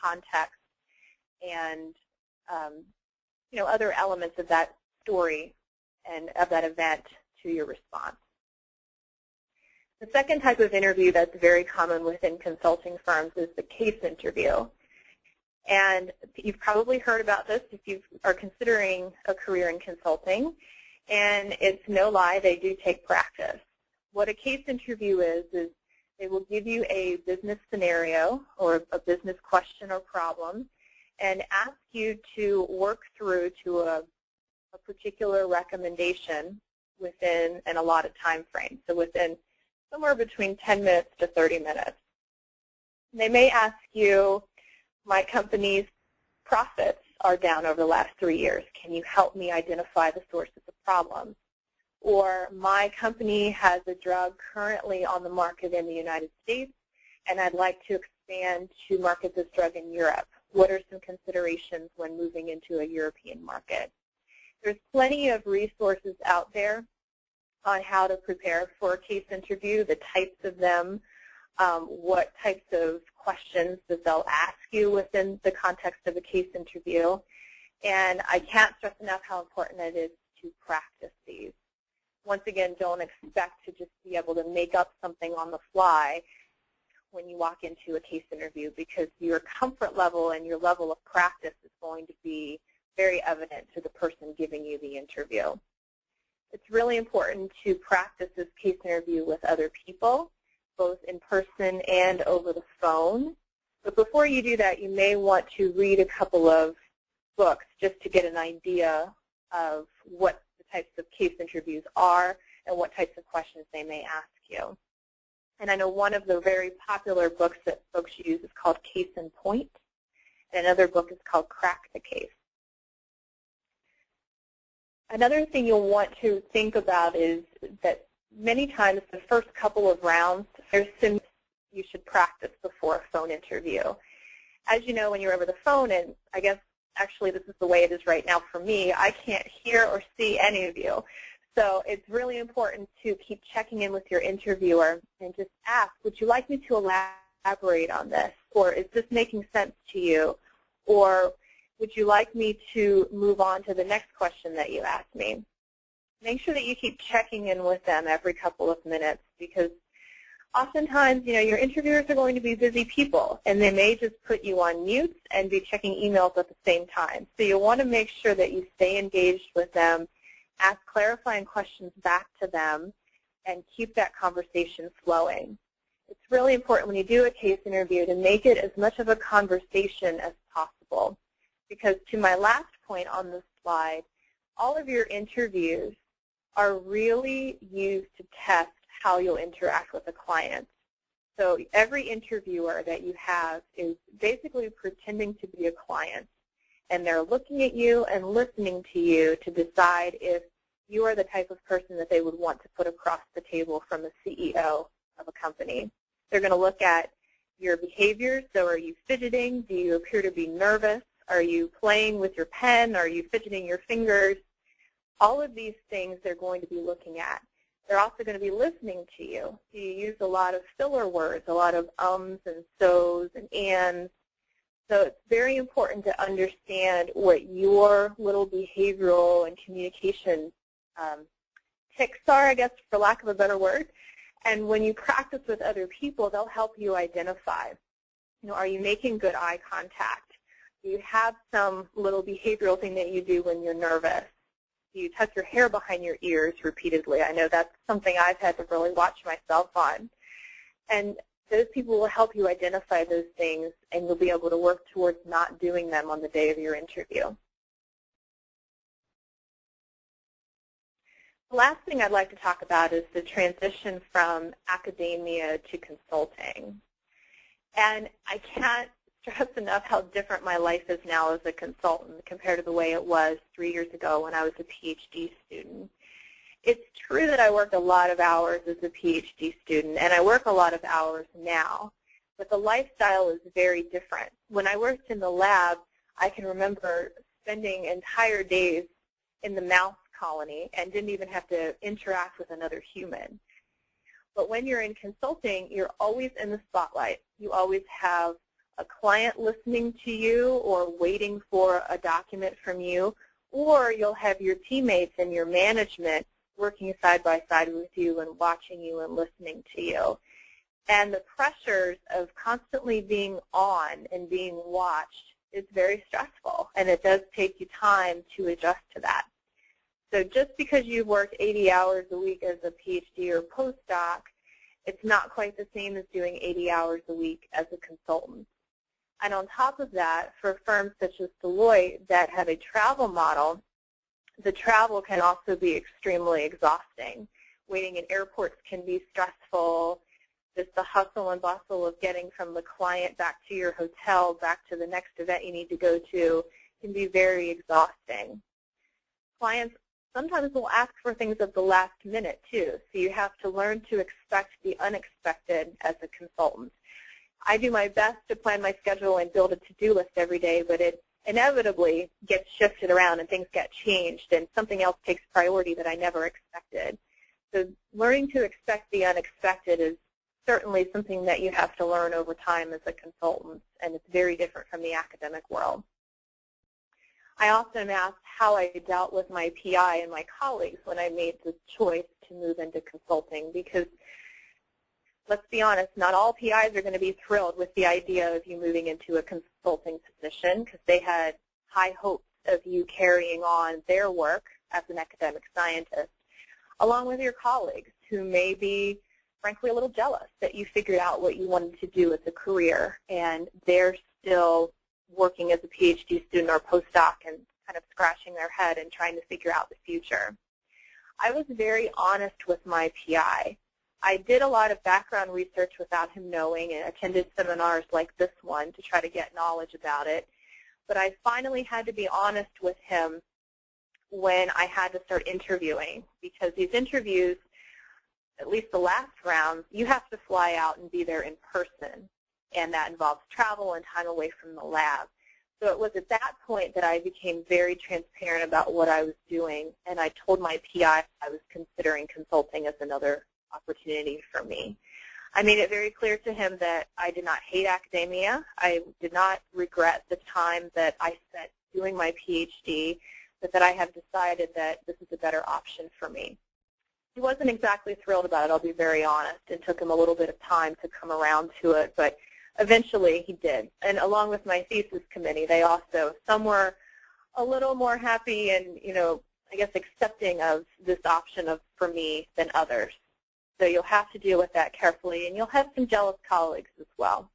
context and other elements of that story and of that event to your response. The second type of interview that's very common within consulting firms is the case interview. And you've probably heard about this if you are considering a career in consulting. And it's no lie, they do take practice. What a case interview is they will give you a business scenario or a business question or problem and ask you to work through to a particular recommendation within an allotted time frame, so within somewhere between 10 minutes to 30 minutes. They may ask you, my company's profits are down over the last 3 years. Can you help me identify the sources of problems? Or my company has a drug currently on the market in the United States, and I'd like to expand to market this drug in Europe. What are some considerations when moving into a European market? There's plenty of resources out there on how to prepare for a case interview, the types of them, what types of questions that they'll ask you within the context of a case interview. And I can't stress enough how important it is to practice these. Once again, don't expect to just be able to make up something on the fly when you walk into a case interview, because your comfort level and your level of practice is going to be very evident to the person giving you the interview. It's really important to practice this case interview with other people, both in person and over the phone. But before you do that, you may want to read a couple of books just to get an idea of what the types of case interviews are and what types of questions they may ask you. And I know one of the very popular books that folks use is called Case in Point, and another book is called Crack the Case. Another thing you'll want to think about is that many times the first couple of rounds, there's some you should practice before a phone interview. As you know, when you're over the phone, and I guess actually this is the way it is right now for me, I can't hear or see any of you. So it's really important to keep checking in with your interviewer and just ask, would you like me to elaborate on this? Or is this making sense to you? Or would you like me to move on to the next question that you asked me? Make sure that you keep checking in with them every couple of minutes, because oftentimes, your interviewers are going to be busy people, and they may just put you on mute and be checking emails at the same time. So you'll want to make sure that you stay engaged with them, ask clarifying questions back to them, and keep that conversation flowing. It's really important when you do a case interview to make it as much of a conversation as possible, because to my last point on this slide, all of your interviews are really used to test how you'll interact with a client. So every interviewer that you have is basically pretending to be a client, and they're looking at you and listening to you to decide if you are the type of person that they would want to put across the table from the CEO of a company. They're going to look at your behaviors. So are you fidgeting? Do you appear to be nervous? Are you playing with your pen? Are you fidgeting your fingers? All of these things they're going to be looking at. They're also going to be listening to you. Do you use a lot of filler words, a lot of ums and so's and ands? So it's very important to understand what your little behavioral and communication tics are, I guess, for lack of a better word. And when you practice with other people, they'll help you identify, are you making good eye contact? Do you have some little behavioral thing that you do when you're nervous? Do you tuck your hair behind your ears repeatedly? I know that's something I've had to really watch myself on. And those people will help you identify those things, and you'll be able to work towards not doing them on the day of your interview. The last thing I'd like to talk about is the transition from academia to consulting. And I can't stress enough how different my life is now as a consultant compared to the way it was 3 years ago when I was a PhD student. It's true that I worked a lot of hours as a PhD student, and I work a lot of hours now, but the lifestyle is very different. When I worked in the lab, I can remember spending entire days in the mouse colony and didn't even have to interact with another human. But when you're in consulting, you're always in the spotlight. You always have a client listening to you or waiting for a document from you, or you'll have your teammates and your management working side by side with you and watching you and listening to you. And the pressures of constantly being on and being watched is very stressful, and it does take you time to adjust to that. So just because you've worked 80 hours a week as a PhD or postdoc, it's not quite the same as doing 80 hours a week as a consultant. And on top of that, for firms such as Deloitte that have a travel model, the travel can also be extremely exhausting. Waiting in airports can be stressful. Just the hustle and bustle of getting from the client back to your hotel, back to the next event you need to go to, can be very exhausting. Clients sometimes will ask for things at the last minute too, so you have to learn to expect the unexpected as a consultant. I do my best to plan my schedule and build a to-do list every day, but it inevitably gets shifted around and things get changed and something else takes priority that I never expected. So learning to expect the unexpected is certainly something that you have to learn over time as a consultant, and it's very different from the academic world. I often am asked how I dealt with my PI and my colleagues when I made the choice to move into consulting, because let's be honest, not all PIs are going to be thrilled with the idea of you moving into a consulting position, because they had high hopes of you carrying on their work as an academic scientist, along with your colleagues who may be frankly a little jealous that you figured out what you wanted to do as a career, and they're still working as a PhD student or postdoc and kind of scratching their head and trying to figure out the future. I was very honest with my PI. I did a lot of background research without him knowing and attended seminars like this one to try to get knowledge about it, but I finally had to be honest with him when I had to start interviewing, because these interviews, at least the last round, you have to fly out and be there in person, and that involves travel and time away from the lab. So it was at that point that I became very transparent about what I was doing, and I told my PI I was considering consulting as another opportunity for me. I made it very clear to him that I did not hate academia. I did not regret the time that I spent doing my PhD, but that I have decided that this is a better option for me. He wasn't exactly thrilled about it, I'll be very honest. It took him a little bit of time to come around to it, but eventually he did. And along with my thesis committee, they also, some were a little more happy and, I guess accepting of this option for me than others. So you'll have to deal with that carefully, and you'll have some jealous colleagues as well.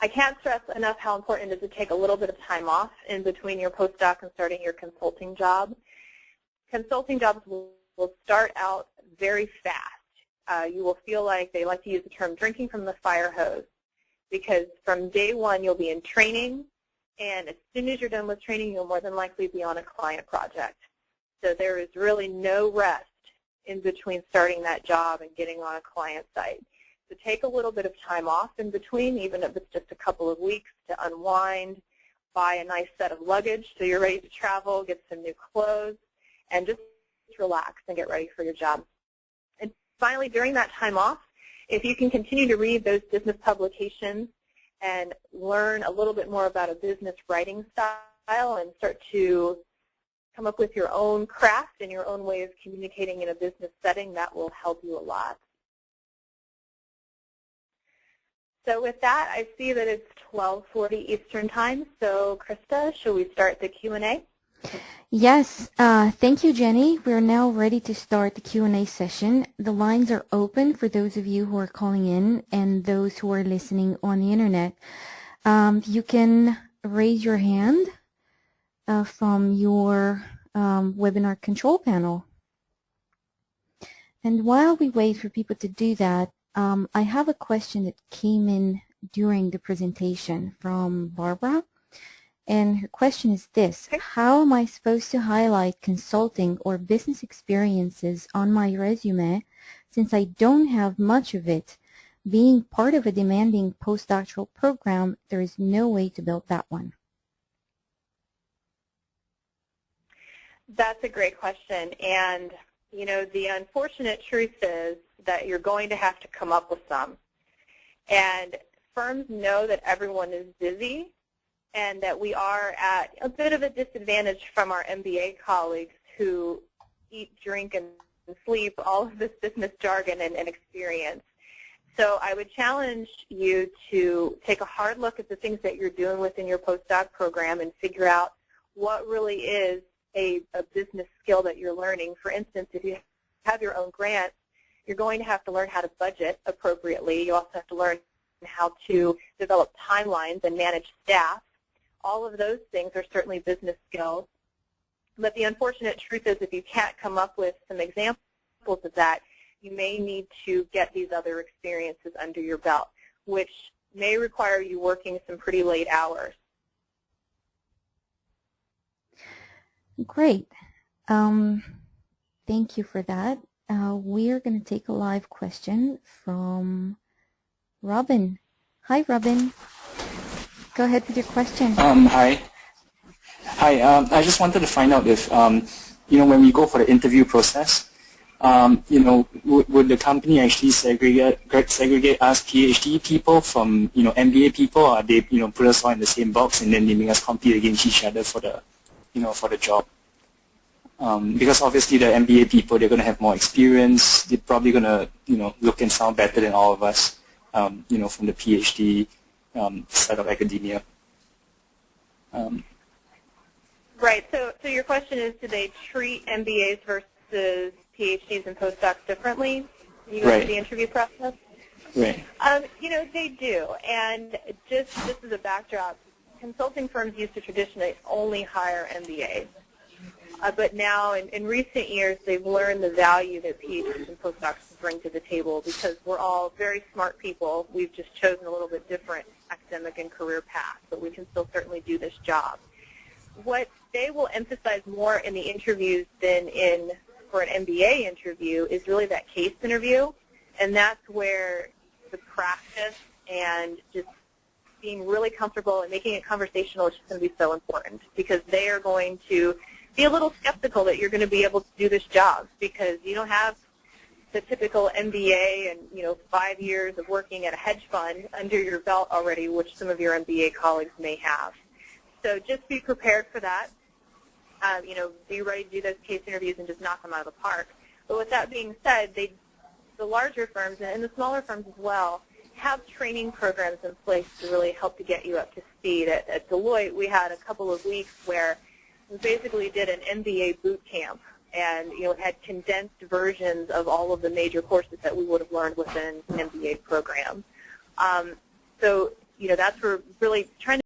I can't stress enough how important it is to take a little bit of time off in between your postdoc and starting your consulting job. Consulting jobs will start out very fast. You will feel like, they like to use the term drinking from the fire hose, because from day one you'll be in training, and as soon as you're done with training you'll more than likely be on a client project. So there is really no rest in between starting that job and getting on a client site. So take a little bit of time off in between, even if it's just a couple of weeks, to unwind, buy a nice set of luggage so you're ready to travel, get some new clothes, and just relax and get ready for your job. And finally, during that time off, if you can continue to read those business publications and learn a little bit more about a business writing style and start to come up with your own craft and your own way of communicating in a business setting, that will help you a lot. So with that, I see that it's 12:40 Eastern Time. So Krista, should we start the Q&A? Yes, thank you, Jenny. We're now ready to start the Q&A session. The lines are open for those of you who are calling in and those who are listening on the internet. You can raise your hand from your webinar control panel. And while we wait for people to do that, I have a question that came in during the presentation from Barbara. And her question is this: how am I supposed to highlight consulting or business experiences on my resume since I don't have much of it? Being part of a demanding postdoctoral program, there is no way to build that one. That's a great question. And, the unfortunate truth is that you're going to have to come up with some. And firms know that everyone is busy and that we are at a bit of a disadvantage from our MBA colleagues who eat, drink, and sleep all of this business jargon and experience. So I would challenge you to take a hard look at the things that you're doing within your postdoc program and figure out what really is a business skill that you're learning. For instance, if you have your own grants, you're going to have to learn how to budget appropriately. You also have to learn how to develop timelines and manage staff. All of those things are certainly business skills. But the unfortunate truth is if you can't come up with some examples of that, you may need to get these other experiences under your belt, which may require you working some pretty late hours. Great. Thank you for that. We are going to take a live question from Robin. Hi, Robin. Go ahead with your question. Hi. I just wanted to find out if, when we go for the interview process, would the company actually segregate us PhD people from, MBA people, or they, put us all in the same box and then they make us compete against each other for the, for the job? Because obviously the MBA people, they're going to have more experience. They're probably going to, look and sound better than all of us, from the PhD side of academia. Right. So your question is, do they treat MBAs versus PhDs and postdocs differently? You go through the interview process? Right. They do. And just as a backdrop, consulting firms used to traditionally only hire MBAs. But now, in recent years, they've learned the value that PhDs and postdocs bring to the table because we're all very smart people. We've just chosen a little bit different academic and career paths, but we can still certainly do this job. What they will emphasize more in the interviews than for an MBA interview is really that case interview, and that's where the practice and just being really comfortable and making it conversational is just going to be so important because they are going to be a little skeptical that you're going to be able to do this job because you don't have the typical MBA and 5 years of working at a hedge fund under your belt already, which some of your MBA colleagues may have. So just be prepared for that. Be ready to do those case interviews and just knock them out of the park. But with that being said, the larger firms and the smaller firms as well have training programs in place to really help to get you up to speed. At Deloitte, we had a couple of weeks where we basically did an MBA boot camp and had condensed versions of all of the major courses that we would have learned within an MBA program. So that's where really trying to